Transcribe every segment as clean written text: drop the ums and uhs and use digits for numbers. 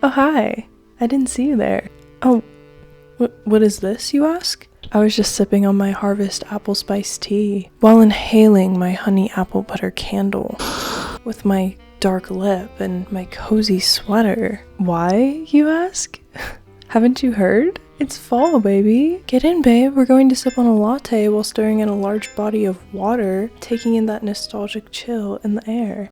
Oh, hi. I didn't see you there. Oh, what is this, you ask? I was just sipping on my Harvest apple spice tea while inhaling my honey apple butter candle with my dark lip and my cozy sweater. Why, you ask? Haven't you heard? It's fall, baby. Get in, babe. We're going to sip on a latte while staring at a large body of water, taking in that nostalgic chill in the air.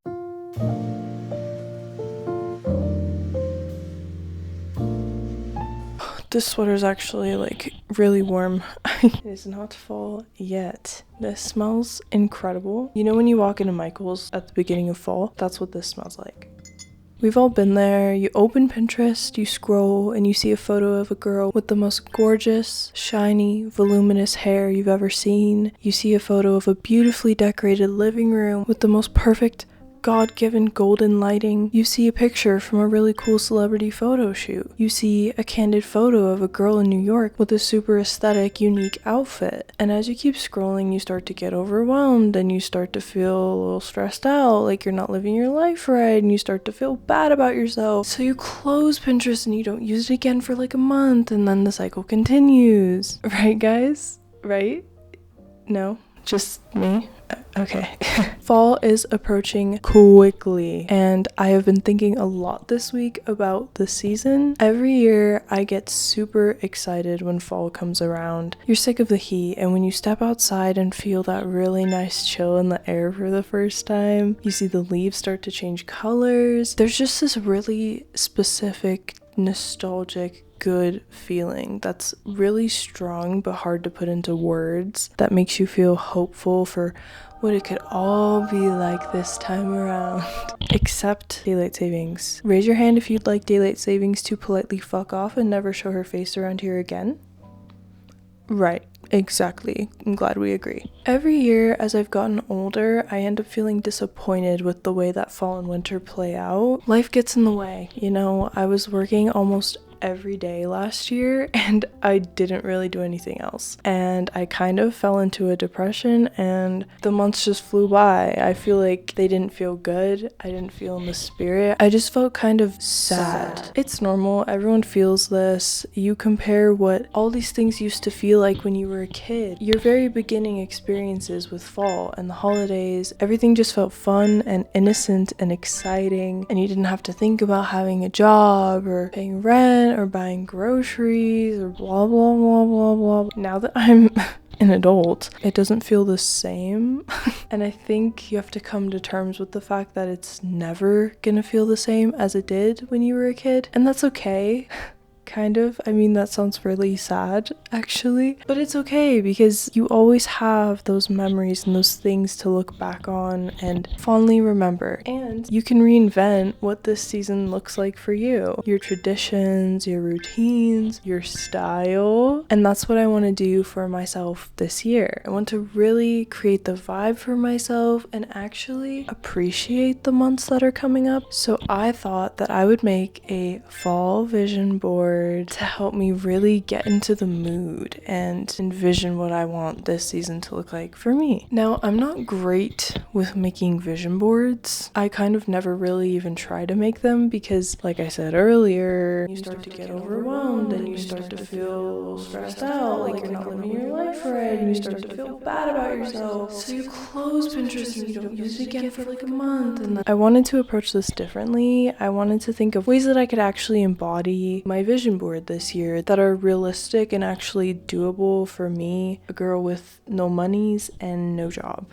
This sweater's actually really warm. It is not fall yet. This smells incredible. You know when you walk into Michael's at the beginning of fall? That's what this smells like. We've all been there. You open Pinterest, you scroll, and you see a photo of a girl with the most gorgeous, shiny, voluminous hair you've ever seen. You see a photo of a beautifully decorated living room with the most perfect, God-given golden lighting. You see a picture from a really cool celebrity photo shoot. You see a candid photo of a girl in New York with a super aesthetic, unique outfit. And as you keep scrolling, you start to get overwhelmed and you start to feel a little stressed out, like you're not living your life right, and you start to feel bad about yourself. So you close Pinterest and you don't use it again for like a month, and then the cycle continues. Right, guys? Right? No? Just me? Okay. Fall is approaching quickly, and I have been thinking a lot this week about the season. Every year I get super excited when fall comes around. You're sick of the heat, and when you step outside and feel that really nice chill in the air for the first time, you see the leaves start to change colors. There's just this really specific, nostalgic, good feeling that's really strong but hard to put into words, that makes you feel hopeful for what it could all be like this time around. Except daylight savings. Raise your hand if you'd like daylight savings to politely fuck off and never show her face around here again. Right. Exactly. I'm glad we agree. Every year as I've gotten older, I end up feeling disappointed with the way that fall and winter play out. Life gets in the way. You know, I was working almost every day last year and I didn't really do anything else. And I kind of fell into a depression and the months just flew by. I feel like they didn't feel good. I didn't feel in the spirit. I just felt kind of sad. It's normal. Everyone feels this. You compare what all these things used to feel like when you were a kid. Your very beginning experiences with fall and the holidays, everything just felt fun and innocent and exciting, and you didn't have to think about having a job or paying rent or buying groceries or blah blah blah blah blah. Now that I'm an adult, it doesn't feel the same. And I think you have to come to terms with the fact that it's never gonna feel the same as it did when you were a kid, and that's okay. Kind of. I mean, that sounds really sad, actually. But it's okay because you always have those memories and those things to look back on and fondly remember. And you can reinvent what this season looks like for you. Your traditions, your routines, your style. And that's what I want to do for myself this year. I want to really create the vibe for myself and actually appreciate the months that are coming up. So I thought that I would make a fall vision board to help me really get into the mood and envision what I want this season to look like for me. Now, I'm not great with making vision boards. I kind of never really even try to make them because, like I said earlier, you start to get overwhelmed and you start to feel a little stressed out, like you're not living your life right, and you start to feel bad about yourself. So you close Pinterest and you don't use it again for like a month. And I wanted to approach this differently. I wanted to think of ways that I could actually embody my vision board this year that are realistic and actually doable for me, a girl with no monies and no job.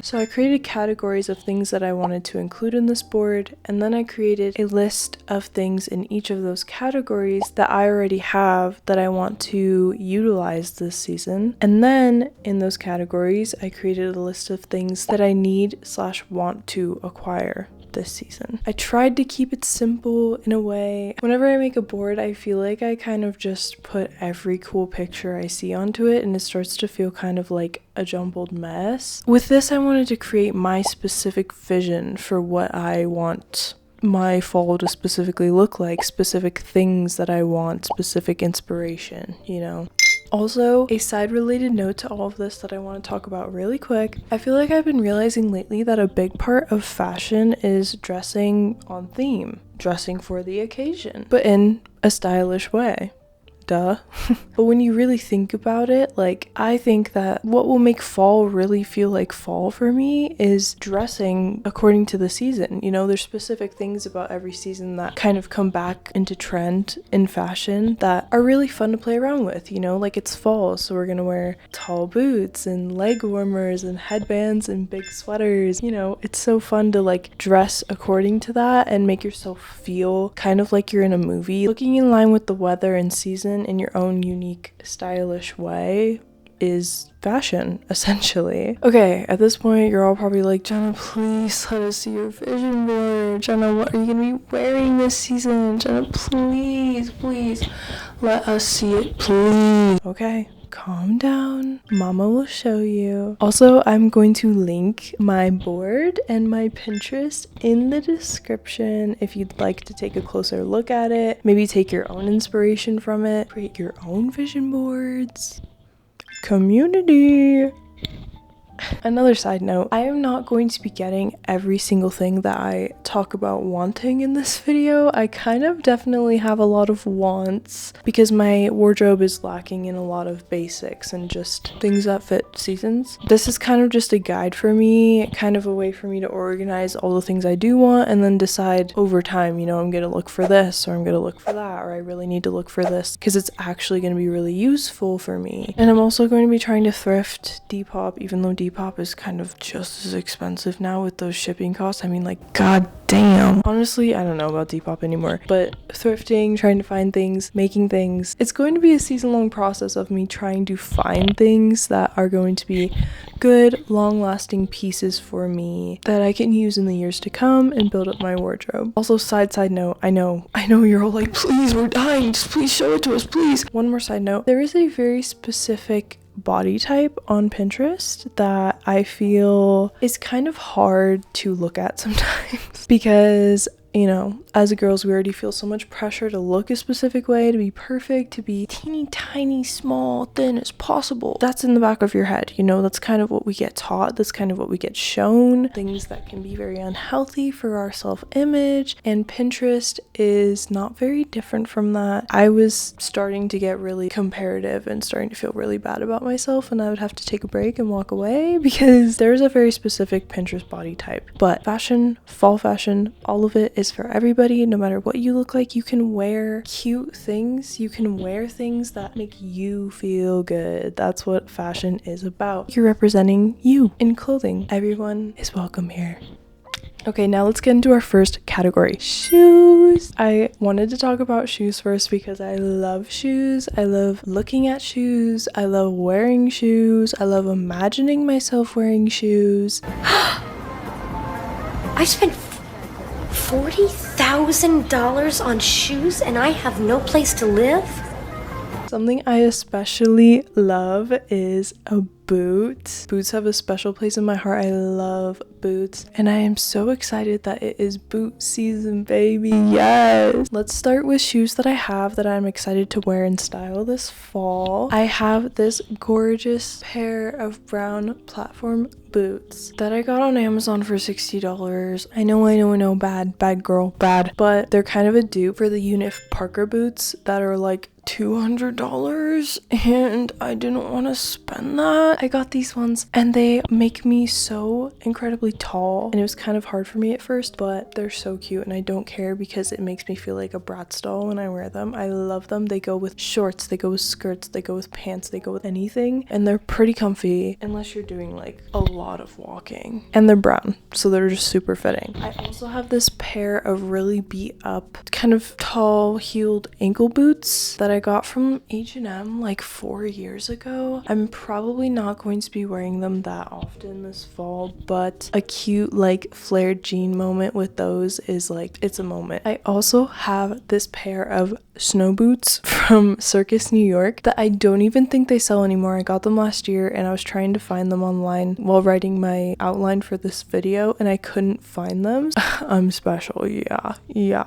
So I created categories of things that I wanted to include in this board, and then I created a list of things in each of those categories that I already have that I want to utilize this season. And then in those categories, I created a list of things that I need/want to acquire this season. I tried to keep it simple in a way. Whenever I make a board, I feel like I kind of just put every cool picture I see onto it, and it starts to feel kind of like a jumbled mess. With this, I wanted to create my specific vision for what I want my fall to specifically look like, specific things that I want, specific inspiration, you know. Also, a side related note to all of this that I want to talk about really quick. I feel like I've been realizing lately that a big part of fashion is dressing on theme, dressing for the occasion, but in a stylish way. Duh. But when you really think about it, like, I think that what will make fall really feel like fall for me is dressing according to the season. You know, there's specific things about every season that kind of come back into trend in fashion that are really fun to play around with, you know, like it's fall, so we're gonna wear tall boots and leg warmers and headbands and big sweaters. You know, it's so fun to like dress according to that and make yourself feel kind of like you're in a movie. Looking in line with the weather and season in your own unique, stylish way is fashion, essentially. Okay, at this point, you're all probably like, Jenna, please let us see your vision board. Jenna, what are you gonna be wearing this season? Jenna, please let us see it, please. Okay, calm down. Mama will show you. Also, I'm going to link my board and my Pinterest in the description if you'd like to take a closer look at it. Maybe take your own inspiration from it. Create your own vision boards. Community. Another side note, I am not going to be getting every single thing that I talk about wanting in this video. I kind of definitely have a lot of wants because my wardrobe is lacking in a lot of basics and just things that fit seasons. This is kind of just a guide for me, kind of a way for me to organize all the things I do want and then decide over time, you know, I'm gonna look for this or I'm gonna look for that or I really need to look for this because it's actually gonna be really useful for me. And I'm also going to be trying to thrift Depop, even though Depop is kind of just as expensive now with those shipping costs. I mean, like, god damn. Honestly, I don't know about Depop anymore, but thrifting, trying to find things, making things, it's going to be a season-long process of me trying to find things that are going to be good, long-lasting pieces for me that I can use in the years to come and build up my wardrobe. Also, side note, I know you're all like, please, we're dying, just please show it to us, please. One more side note, there is a very specific body type on Pinterest that I feel is kind of hard to look at sometimes because, you know, as a girls, we already feel so much pressure to look a specific way, to be perfect, to be teeny tiny, small, thin as possible. That's in the back of your head, you know, that's kind of what we get taught. That's kind of what we get shown. Things that can be very unhealthy for our self-image, and Pinterest is not very different from that. I was starting to get really comparative and starting to feel really bad about myself, and I would have to take a break and walk away because there's a very specific Pinterest body type. But fashion, fall fashion, all of it is for everybody. No matter what you look like, you can wear cute things. You can wear things that make you feel good. That's what fashion is about. You're representing you in clothing. Everyone is welcome here. Okay, now let's get into our first category, shoes. I wanted to talk about shoes first because I love shoes. I love looking at shoes. I love wearing shoes. I love imagining myself wearing shoes. I spent $40,000 on shoes and I have no place to live? Something I especially love is a boot. Boots have a special place in my heart. I love boots and I am so excited that it is boot season, baby. Yes! Let's start with shoes that I have that I'm excited to wear and style this fall. I have this gorgeous pair of brown platform boots that I got on Amazon for $60. I know, bad girl, bad, but they're kind of a dupe for the Unif Parker boots that are like $200 and I didn't want to spend that. I got these ones and they make me so incredibly tall and it was kind of hard for me at first, but they're so cute and I don't care because it makes me feel like a Bratz doll when I wear them. I love them. They go with shorts, they go with skirts, they go with pants, they go with anything, and they're pretty comfy unless you're doing like a lot of walking, and they're brown, so they're just super fitting. I also have this pair of really beat up kind of tall heeled ankle boots that I got from H&M like 4 years ago. I'm probably not going to be wearing them that often this fall, but a cute like flared jean moment with those is like, it's a moment. I also have this pair of snow boots from Circus New York that I don't even think they sell anymore. I got them last year and I was trying to find them online while writing my outline for this video and I couldn't find them. I'm special, yeah.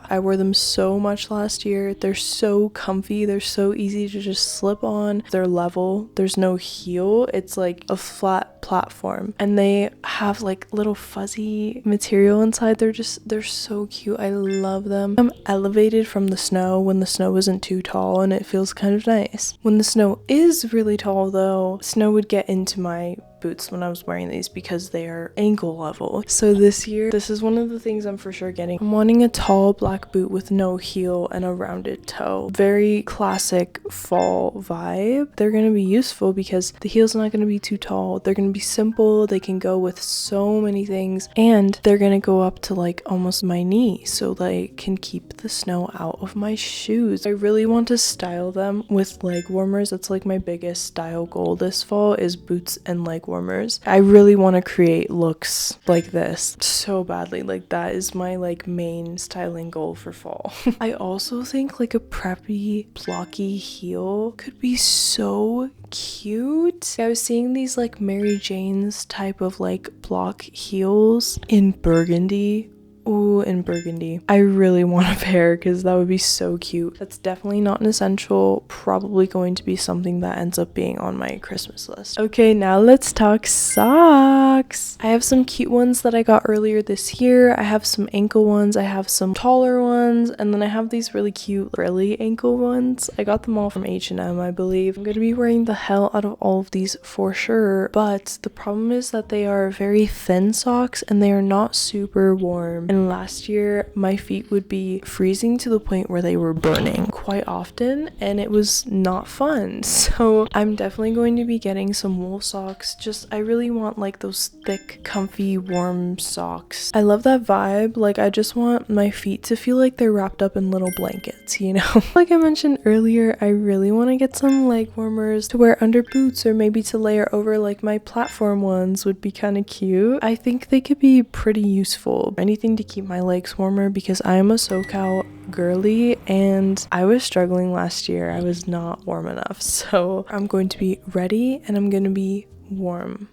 I wore them so much last year. They're so comfy. They're so easy to just slip on. They're level. There's no heel. It's like a flat platform and they have like little fuzzy material inside. They're so cute. I love them. I'm elevated from the snow when the snow isn't too tall and it feels kind of nice. When the snow is really tall though, snow would get into my boots when I was wearing these because they are ankle level. So this year, this is one of the things I'm for sure getting. I'm wanting a tall black boot with no heel and a rounded toe. Very classic fall vibe. They're going to be useful because the heel's not going to be too tall. They're going to be simple. They can go with so many things and they're going to go up to like almost my knee so they can keep the snow out of my shoes. I really want to style them with leg warmers. That's like my biggest style goal this fall is boots and leg warmers. I really want to create looks like this so badly. Like that is my like main styling goal for fall. I also think like a preppy blocky heel could be so cute. I was seeing these like Mary Jane's type of like block heels in burgundy. Ooh, in burgundy. I really want a pair because that would be so cute. That's definitely not an essential, probably going to be something that ends up being on my Christmas list. Okay, now let's talk socks. I have some cute ones that I got earlier this year. I have some ankle ones. I have some taller ones. And then I have these really cute frilly ankle ones. I got them all from H&M, I believe. I'm going to be wearing the hell out of all of these for sure. But the problem is that they are very thin socks and they are not super warm. And last year my feet would be freezing to the point where they were burning quite often and it was not fun. So I'm definitely going to be getting some wool socks. I really want like those thick, comfy, warm socks. I love that vibe. Like I just want my feet to feel like they're wrapped up in little blankets, you know? Like I mentioned earlier, I really want to get some leg warmers to wear under boots or maybe to layer over like my platform ones would be kind of cute. I think they could be pretty useful. Anything to keep my legs warmer because I am a SoCal girly and I was struggling last year. I was not warm enough. So I'm going to be ready and I'm going to be warm.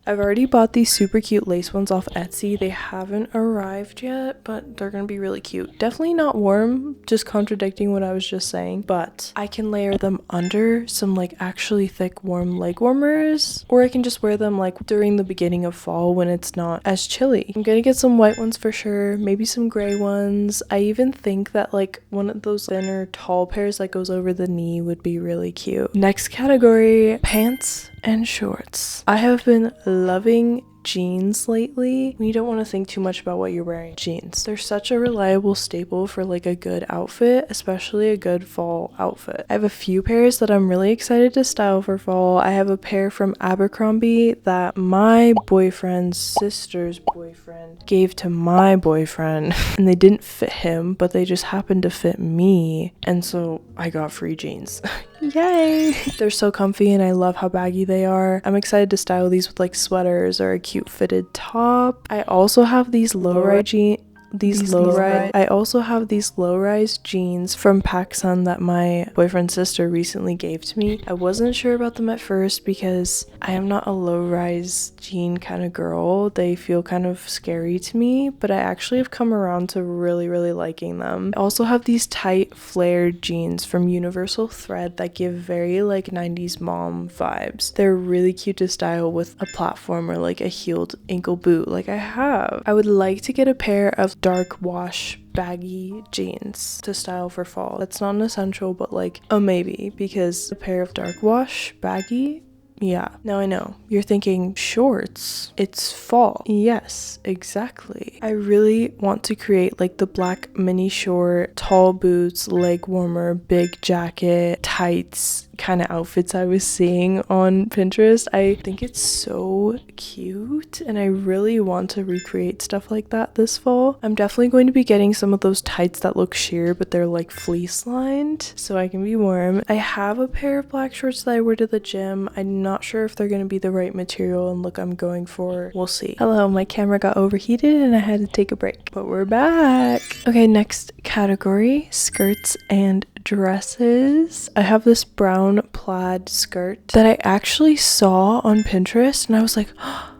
I've already bought these super cute lace ones off Etsy. They haven't arrived yet, but they're gonna be really cute. Definitely not warm, just contradicting what I was just saying, but I can layer them under some like actually thick warm leg warmers, or I can just wear them like during the beginning of fall when it's not as chilly. I'm gonna get some white ones for sure, maybe some gray ones. I even think that like one of those thinner tall pairs that goes over the knee would be really cute. Next category, pants and shorts. I have been loving jeans lately. You don't want to think too much about what you're wearing. Jeans, they're such a reliable staple for like a good outfit, especially a good fall outfit. I have a few pairs that I'm really excited to style for fall. I have a pair from Abercrombie that my boyfriend's sister's boyfriend gave to my boyfriend and they didn't fit him, but they just happened to fit me, and so I got free jeans. Yay! They're so comfy and I love how baggy they are. I'm excited to style these with like sweaters or a cute fitted top. I also have these low-rise jeans. I also have these low-rise jeans from PacSun that my boyfriend's sister recently gave to me. I wasn't sure about them at first because I am not a low-rise jean kind of girl. They feel kind of scary to me, but I actually have come around to really liking them. I also have these tight flared jeans from Universal Thread that give very like 90s mom vibes. They're really cute to style with a platform or like a heeled ankle boot like I have. I would like to get a pair of dark wash baggy jeans to style for fall. That's not an essential, but like a maybe, because a pair of dark wash baggy, yeah. Now I know you're thinking shorts, it's fall. Yes, exactly. I really want to create like the black mini short, tall boots, leg warmer, big jacket, tights kind of outfits I was seeing on Pinterest. I think it's so cute and I really want to recreate stuff like that this fall. I'm definitely going to be getting some of those tights that look sheer but they're like fleece lined so I can be warm. I have a pair of black shorts that I wear to the gym. I'm not sure if they're going to be the right material and look I'm going for. We'll see. Hello, my camera got overheated and I had to take a break, but we're back. Okay, next category, skirts and dresses. I have this brown plaid skirt that I actually saw on Pinterest and I was like, oh,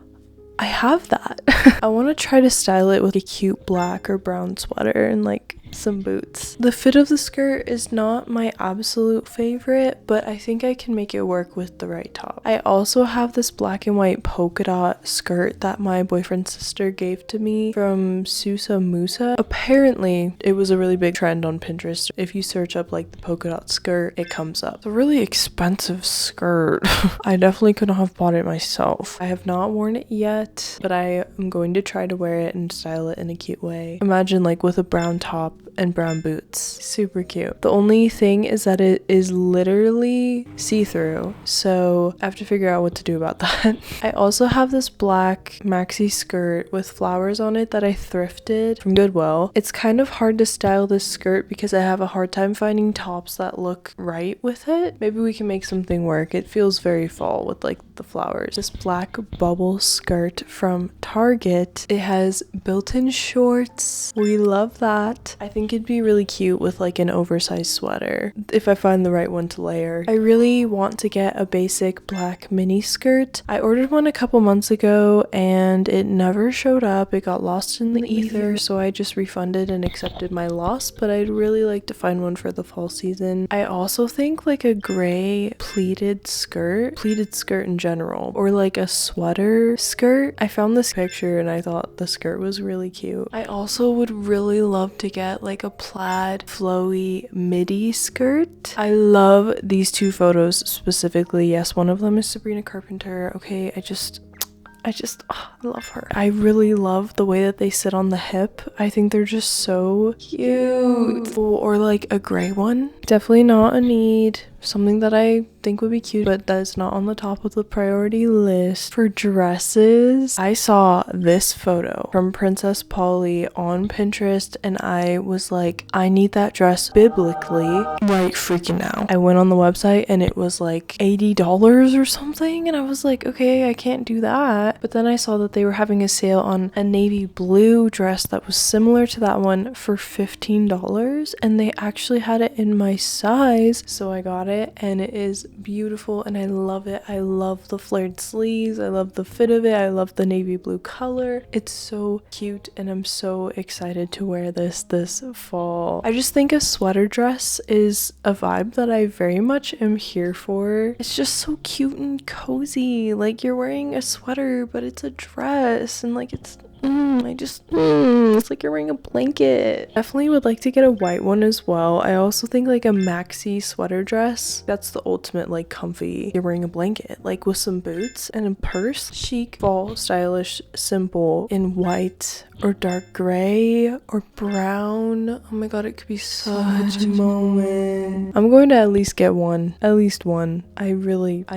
I have that. I want to try to style it with a cute black or brown sweater and like some boots. The fit of the skirt is not my absolute favorite, but I think I can make it work with the right top. I also have this black and white polka dot skirt that my boyfriend's sister gave to me from Susa Musa. Apparently, it was a really big trend on Pinterest. If you search up like the polka dot skirt, it comes up. It's a really expensive skirt. I definitely couldn't have bought it myself. I have not worn it yet, but I am going to try to wear it and style it in a cute way. Imagine like with a brown top and brown boots. Super cute. The only thing is that it is literally see-through, so I have to figure out what to do about that. I also have this black maxi skirt with flowers on it that I thrifted from Goodwill. It's kind of hard to style this skirt because I have a hard time finding tops that look right with it. Maybe we can make something work. It feels very fall with like the flowers. This black bubble skirt from Target. It has built-in shorts. We love that. I think it'd be really cute with like an oversized sweater if I find the right one to layer. I really want to get a basic black mini skirt. I ordered one a couple months ago and it never showed up. It got lost in the ether, so I just refunded and accepted my loss, but I'd really like to find one for the fall season. I also think like a gray pleated skirt in general, or like a sweater skirt. I found this picture and I thought the skirt was really cute. I also would really love to get like a plaid flowy midi skirt. I love these two photos specifically. Yes, one of them is Sabrina Carpenter. Okay, I just I love her. I really love the way that they sit on the hip. I think they're just so cute. Or like a gray one. Definitely not a need. Something that I think would be cute, but that's not on the top of the priority list. For dresses, I saw this photo from Princess Polly on Pinterest and I was like, I need that dress biblically right freaking now. I went on the website and it was like $80 or something and I was like, okay, I can't do that. But then I saw that they were having a sale on a navy blue dress that was similar to that one for $15 and they actually had it in my size, so I got it and it is beautiful and I love it. I love the flared sleeves, I love the fit of it, I love the navy blue color. It's so cute and I'm so excited to wear this fall. I just think a sweater dress is a vibe that I very much am here for. It's just so cute and cozy, like you're wearing a sweater but it's a dress and like it's it's like you're wearing a blanket. Definitely would like to get a white one as well. I also think like a maxi sweater dress, that's the ultimate like comfy, you're wearing a blanket, like with some boots and a purse. Chic, fall, stylish, simple, in white or dark gray or brown. Oh my god, it could be such a moment. I'm going to at least get one. At least one. I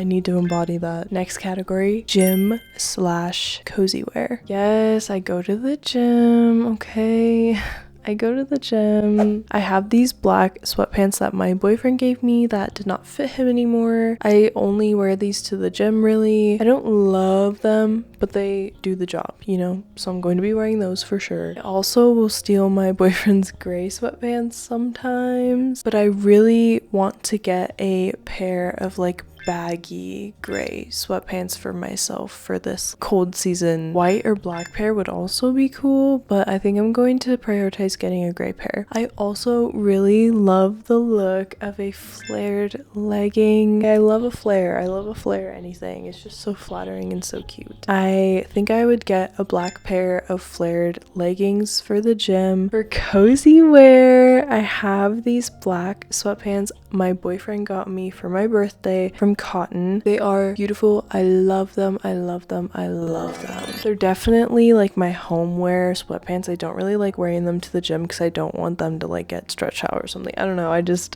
need to embody that. Next category, gym/cozy wear. Yes, I go to the gym, okay. I go to the gym. I have these black sweatpants that my boyfriend gave me that did not fit him anymore. I only wear these to the gym really. I don't love them, but they do the job, you know? So I'm going to be wearing those for sure. I also will steal my boyfriend's gray sweatpants sometimes, but I really want to get a pair of like baggy gray sweatpants for myself for this cold season. White or black pair would also be cool, but I think I'm going to prioritize getting a gray pair. I also really love the look of a flared legging. I love a flare. I love a flare anything. It's just so flattering and so cute. I think I would get a black pair of flared leggings for the gym. For cozy wear, I have these black sweatpants my boyfriend got me for my birthday from Cotton. They are beautiful. I love them. I love them. I love them. They're definitely like my home wear sweatpants. I don't really like wearing them to the gym because I don't want them to like get stretched out or something. I don't know.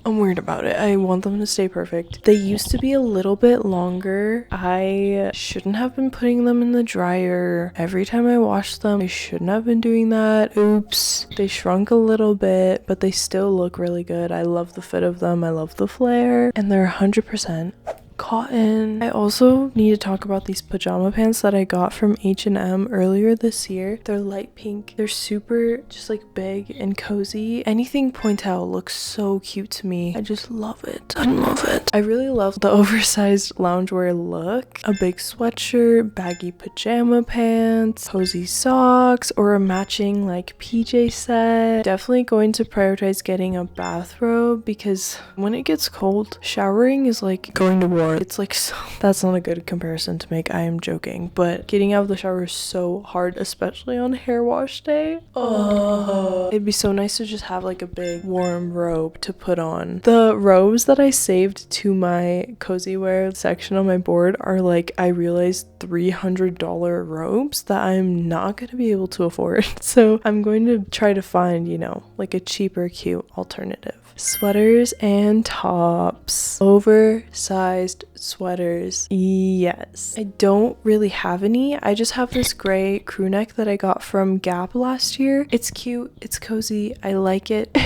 I'm weird about it. I want them to stay perfect. They used to be a little bit longer. I shouldn't have been putting them in the dryer every time I wash them. I shouldn't have been doing that. Oops. They shrunk a little bit, but they still look really good. I love the fit of them. I love the flare, and they're 100% cotton. I also need to talk about these pajama pants that I got from H&M earlier this year. They're light pink. They're super just like big and cozy. Anything pointel looks so cute to me. I just love it. I love it. I really love the oversized loungewear look. A big sweatshirt, baggy pajama pants, cozy socks, or a matching like PJ set. Definitely going to prioritize getting a bathrobe because when it gets cold, showering is like going to war. It's like so, that's not a good comparison to make. I am joking, but getting out of the shower is so hard, especially on hair wash day. Oh, it'd be so nice to just have like a big warm robe to put on. The robes that I saved to my cozy wear section on my board are like, I realized $300 robes that I'm not going to be able to afford. So I'm going to try to find, you know, like a cheaper, cute alternative. Sweaters and tops. Oversized sweaters. Yes. I don't really have any. I just have this gray crew neck that I got from Gap last year. It's cute. It's cozy. I like it.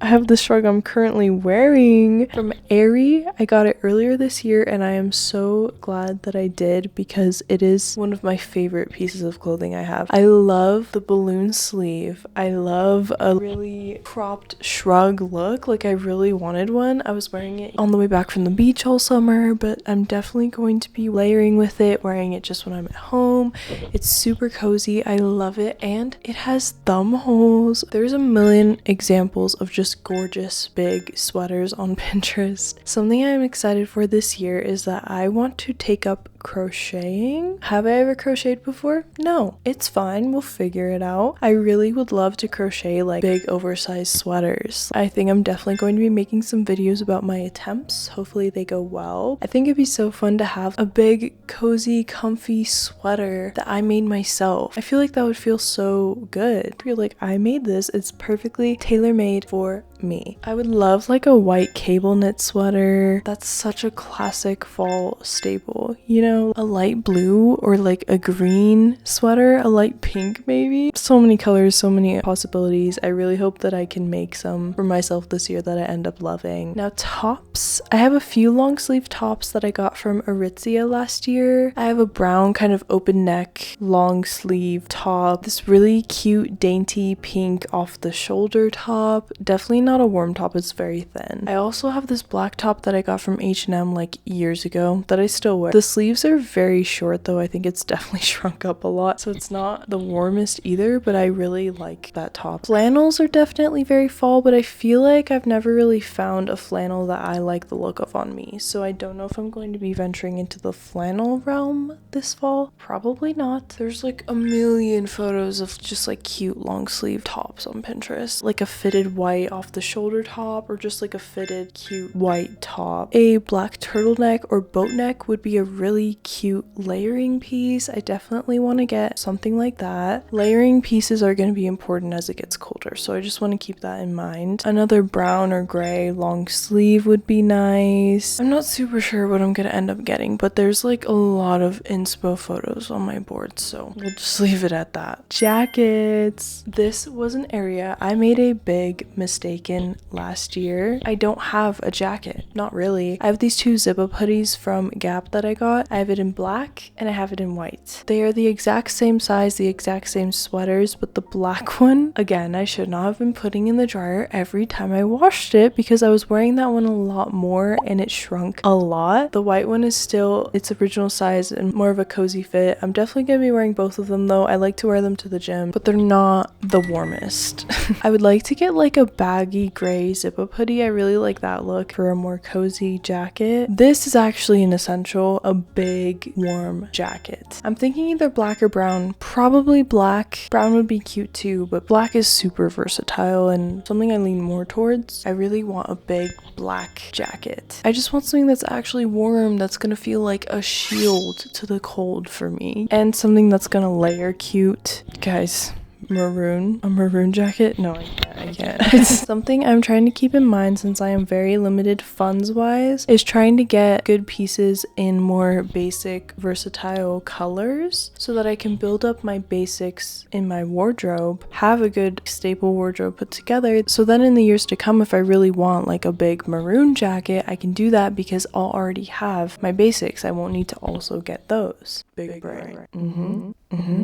I have the shrug I'm currently wearing from Aerie. I got it earlier this year and I am so glad that I did because it is one of my favorite pieces of clothing I have. I love the balloon sleeve. I love a really cropped shrug look. Like I really wanted one. I was wearing it on the way back from the beach all summer, but I'm definitely going to be layering with it, wearing it just when I'm at home. It's super cozy. I love it and it has thumb holes. There's a million examples of just gorgeous big sweaters on Pinterest. Something I'm excited for this year is that I want to take up crocheting. Have I ever crocheted before? No, it's fine. We'll figure it out. I really would love to crochet like big oversized sweaters. I think I'm definitely going to be making some videos about my attempts. Hopefully they go well. I think it'd be so fun to have a big cozy comfy sweater that I made myself. I feel like that would feel so good. I feel like I made this. It's perfectly tailor-made for me. I would love like a white cable knit sweater. That's such a classic fall staple, you know? A light blue or like a green sweater, a light pink maybe. So many colors, so many possibilities. I really hope that I can make some for myself this year that I end up loving. Now tops. I have a few long sleeve tops that I got from Aritzia last year. I have a brown kind of open neck long sleeve top. This really cute dainty pink off the shoulder top. Definitely not a warm top, it's very thin. I also have this black top that I got from H&M like years ago that I still wear. The sleeves are very short though. I think it's definitely shrunk up a lot, so it's not the warmest either, but I really like that top. Flannels are definitely very fall, but I feel like I've never really found a flannel that I like the look of on me, so I don't know if I'm going to be venturing into the flannel realm this fall. Probably not. There's like a million photos of just like cute long sleeve tops on Pinterest, like a fitted white off the shoulder top or just like a fitted cute white top. A black turtleneck or boat neck would be a really cute layering piece. I definitely want to get something like that. Layering pieces are going to be important as it gets colder, so I just want to keep that in mind. Another brown or gray long sleeve would be nice. I'm not super sure what I'm going to end up getting, but there's like a lot of inspo photos on my board, so we'll just leave it at that. Jackets. This was an area I made a big mistake in last year. I don't have a jacket. Not really. I have these two zip-up hoodies from Gap that I got. I have it in black and I have it in white. They are the exact same size, the exact same sweaters, but the black one, again, I should not have been putting in the dryer every time I washed it because I was wearing that one a lot more and it shrunk a lot. The white one is still its original size and more of a cozy fit. I'm definitely going to be wearing both of them though. I like to wear them to the gym, but they're not the warmest. I would like to get like a baggy gray zip-up hoodie. I really like that look for a more cozy jacket. This is actually an essential, a big warm jacket. I'm thinking either black or brown. Probably black. Brown would be cute too, but black is super versatile and something I lean more towards. I really want a big black jacket. I just want something that's actually warm, that's gonna feel like a shield to the cold for me, and something that's gonna layer cute. Guys, a maroon jacket? No, I I can't. It's something I'm trying to keep in mind since I am very limited funds wise, is trying to get good pieces in more basic, versatile colors so that I can build up my basics in my wardrobe, have a good staple wardrobe put together. So then in the years to come, if I really want like a big maroon jacket, I can do that because I'll already have my basics. I won't need to also get those. Big brain.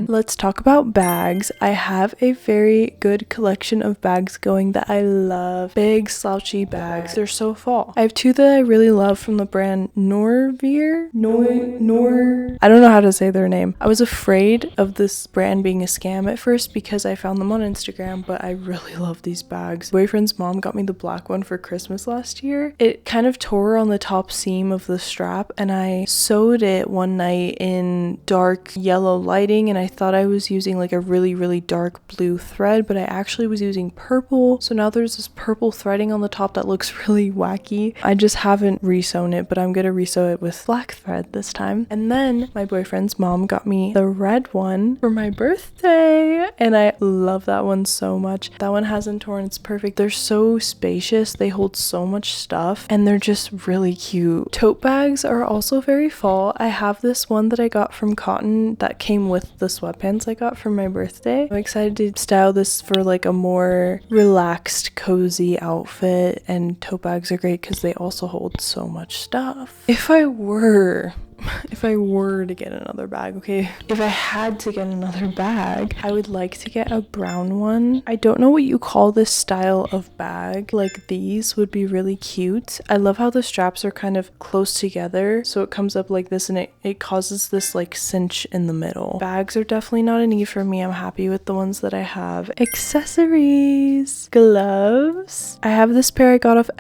Let's talk about bags. I have a very good collection of bags going that I love. Big slouchy bags. They're so fall. I have two that I really love from the brand Outerwear. I don't know how to say their name. I was afraid of this brand being a scam at first because I found them on Instagram, but I really love these bags. Boyfriend's mom got me the black one for Christmas last year. It kind of tore on the top seam of the strap, and I sewed it one night in dark yellow lighting, and I thought I was using like a really dark blue thread, but I actually was using purple. So now there's this purple threading on the top that looks really wacky. I just haven't resewn it, but I'm gonna resew it with black thread this time. And then my boyfriend's mom got me the red one for my birthday, and I love that one so much. That one hasn't torn. It's perfect. They're so spacious. They hold so much stuff, and they're just really cute. Tote bags are also very fall. I have this one that I got from Cotton that came with the sweatpants I got for my birthday. I'm excited to style this for like a more relaxed, cozy outfit, and tote bags are great because they also hold so much stuff. If I were to get another bag, okay, if I had to get another bag, I would like to get a brown one. I don't know what you call this style of bag. Like these would be really cute. I love how the straps are kind of close together, so it comes up like this and it causes this like cinch in the middle. Bags are definitely not a need for me. I'm happy with the ones that I have. Accessories, gloves. I have this pair I got off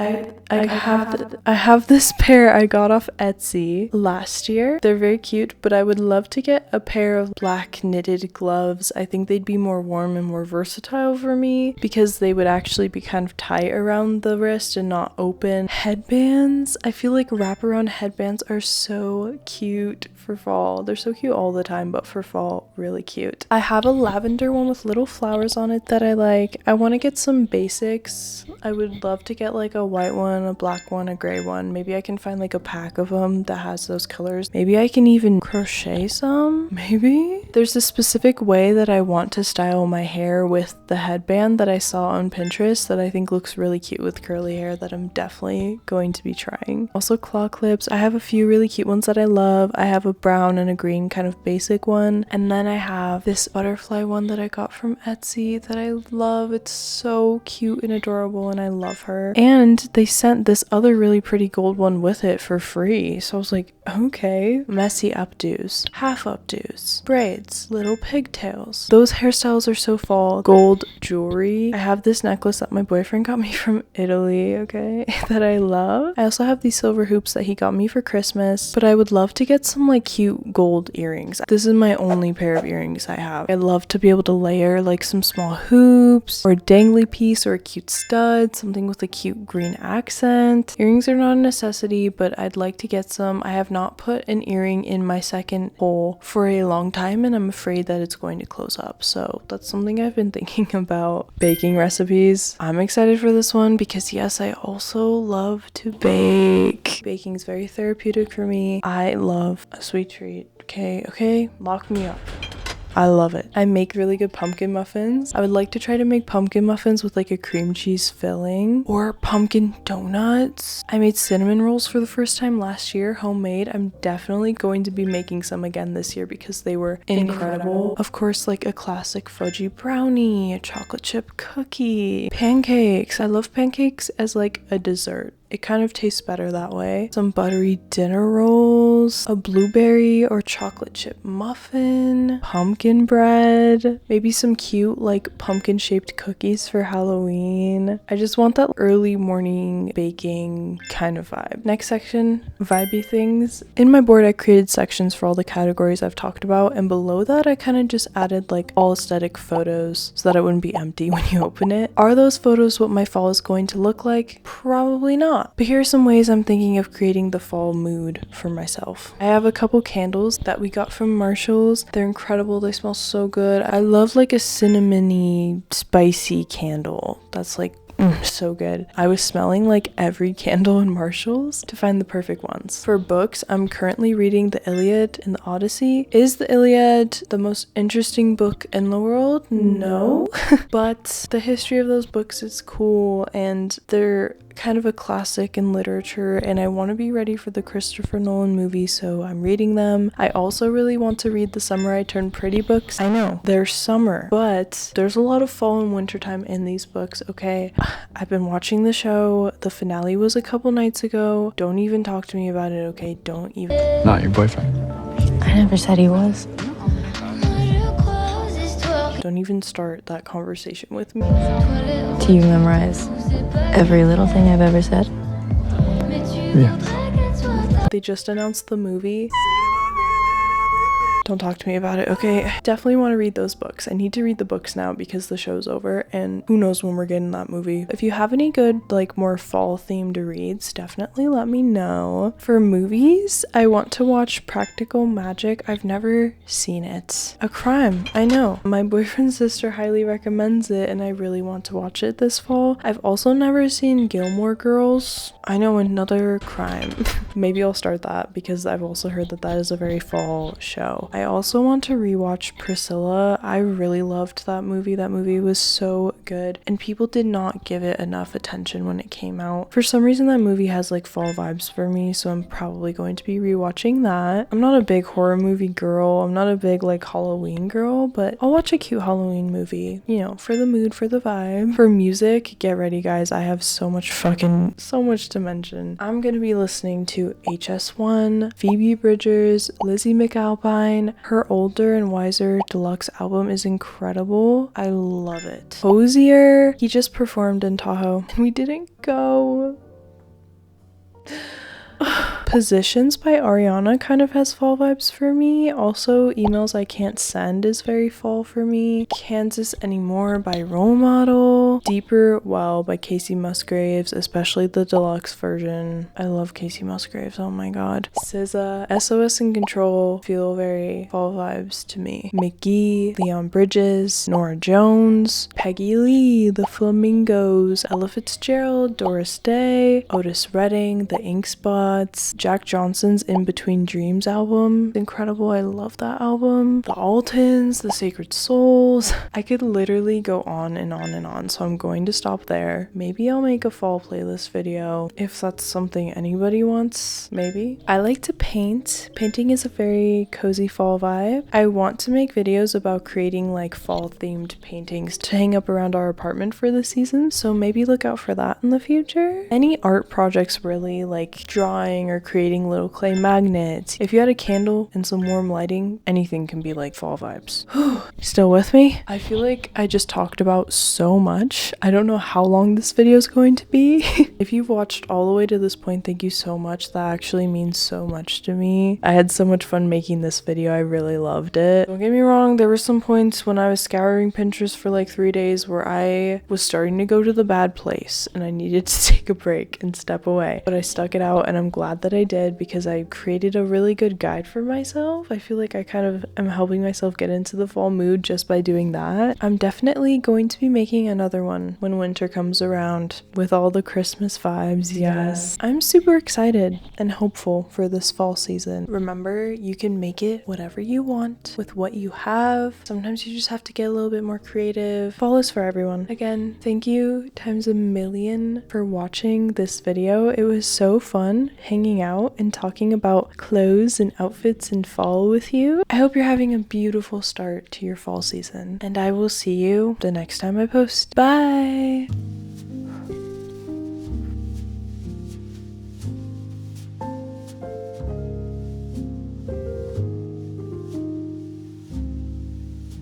this pair I got off Etsy last year. They're very cute, but I would love to get a pair of black knitted gloves. I think they'd be more warm and more versatile for me because they would actually be kind of tight around the wrist and not open. Headbands. I feel like wraparound headbands are so cute for fall. They're so cute all the time, but for fall, really cute. I have a lavender one with little flowers on it that I like. I want to get some basics. I would love to get like a white one, a black one, a gray one. Maybe I can find like a pack of them that has those colors. Maybe I can even crochet some. Maybe. There's a specific way that I want to style my hair with the headband that I saw on Pinterest that I think looks really cute with curly hair that I'm definitely going to be trying. Also claw clips. I have a few really cute ones that I love. I have a brown and a green kind of basic one, and then I have this butterfly one that I got from Etsy that I love. It's so cute and adorable, and I love her. And they sent this other really pretty gold one with it for free, so I was like, okay. Messy updos, half updos, braids, little pigtails. Those hairstyles are so fall. Gold jewelry. I have this necklace that my boyfriend got me from Italy, okay, that I love. I also have these silver hoops that he got me for Christmas, but I would love to get some like cute gold earrings. This is my only pair of earrings I have. I'd love to be able to layer like some small hoops or a dangly piece or a cute stud, something with a cute green accent. Earrings are not a necessity, but I'd like to get some. I have not put an earring in my second hole for a long time, and I'm afraid that it's going to close up, so that's something I've been thinking about. Baking recipes. I'm excited for this one because yes, I also love to bake. Baking's very therapeutic for me. I love a sweet treat. Okay, lock me up. I love it. I make really good pumpkin muffins. I would like to try to make pumpkin muffins with like a cream cheese filling or pumpkin donuts. I made cinnamon rolls for the first time last year, homemade. I'm definitely going to be making some again this year because they were incredible. Of course, like a classic fudgy brownie, a chocolate chip cookie, pancakes. I love pancakes as like a dessert. It kind of tastes better that way. Some buttery dinner rolls, a blueberry or chocolate chip muffin, pumpkin bread, maybe some cute like pumpkin shaped cookies for Halloween. I just want that early morning baking kind of vibe. Next section, vibey things. In my board, I created sections for all the categories I've talked about, and below that I kind of just added like all aesthetic photos so that it wouldn't be empty when you open it. Are those photos what my fall is going to look like? Probably not. not? But here are some ways I'm thinking of creating the fall mood for myself. I have a couple candles that we got from Marshall's. They're incredible. They smell so good. I love like a cinnamony, spicy candle. That's like so good. I was smelling like every candle in Marshall's to find the perfect ones. For books, I'm currently reading the Iliad and the Odyssey. Is the Iliad the most interesting book in the world? No. But the history of those books is cool, and they're kind of a classic in literature, and I want to be ready for the Christopher Nolan movie, so I'm reading them. I also really want to read the Summer I Turned Pretty books. I know, they're summer, but there's a lot of fall and winter time in these books, okay? I've been watching the show. The finale was a couple nights ago. Don't even talk to me about it, okay? Don't even. Not your boyfriend. I never said he was. Don't even start that conversation with me. Do you memorize every little thing I've ever said? Yeah. They just announced the movie. Don't talk to me about it, okay? I definitely want to read those books. I need to read the books now because the show's over, and who knows when we're getting that movie. If you have any good, like, more fall-themed reads, definitely let me know. For movies, I want to watch Practical Magic. I've never seen it. A crime, I know. My boyfriend's sister highly recommends it, and I really want to watch it this fall. I've also never seen Gilmore Girls. I know, another crime. Maybe I'll start that because I've also heard that that is a very fall show. I also want to rewatch Priscilla. I really loved that movie. That movie was so good, and people did not give it enough attention when it came out. For some reason, that movie has like fall vibes for me, so I'm probably going to be rewatching that. I'm not a big horror movie girl. I'm not a big like Halloween girl, but I'll watch a cute Halloween movie, you know, for the mood, for the vibe. For music, get ready guys. I have so much to mention. I'm gonna be listening to HS1, Phoebe Bridgers, Lizzie McAlpine. Her Older and Wiser deluxe album is incredible. I love it. Hosier, he just performed in Tahoe and we didn't go. Positions by Ariana kind of has fall vibes for me. Also, Emails I Can't Send is very fall for me. Kansas Anymore by Role Model. Deeper Well by Casey Musgraves, especially the deluxe version. I love Casey Musgraves, oh my god. SZA, SOS and Control feel very fall vibes to me. McGee, Leon Bridges, Nora Jones, Peggy Lee, The Flamingos, Ella Fitzgerald, Doris Day, Otis Redding, The Ink Spots, Jack Johnson's In Between Dreams album. Incredible, I love that album. The Altons, The Sacred Souls. I could literally go on and on and on, so I'm going to stop there. Maybe I'll make a fall playlist video if that's something anybody wants, maybe. I like to paint. Painting is a very cozy fall vibe. I want to make videos about creating like fall themed paintings to hang up around our apartment for the season, so maybe look out for that in the future. Any art projects really, like drawing or creating little clay magnets. If you had a candle and some warm lighting, anything can be like fall vibes. Still with me? I feel like I just talked about so much. I don't know how long this video is going to be. If you've watched all the way to this point, thank you so much. That actually means so much to me. I had so much fun making this video. I really loved it. Don't get me wrong, there were some points when I was scouring Pinterest for like 3 days where I was starting to go to the bad place and I needed to take a break and step away. But I stuck it out, and I'm glad that I did because I created a really good guide for myself. I feel like I kind of am helping myself get into the fall mood just by doing that. I'm definitely going to be making another one when winter comes around with all the Christmas vibes. Yes. I'm super excited and hopeful for this fall season. Remember, you can make it whatever you want with what you have. Sometimes you just have to get a little bit more creative. Fall is for everyone. Again, thank you times a million for watching this video. It was so fun hanging out and talking about clothes and outfits and fall with you. I hope you're having a beautiful start to your fall season, and I will see you the next time I post. Bye!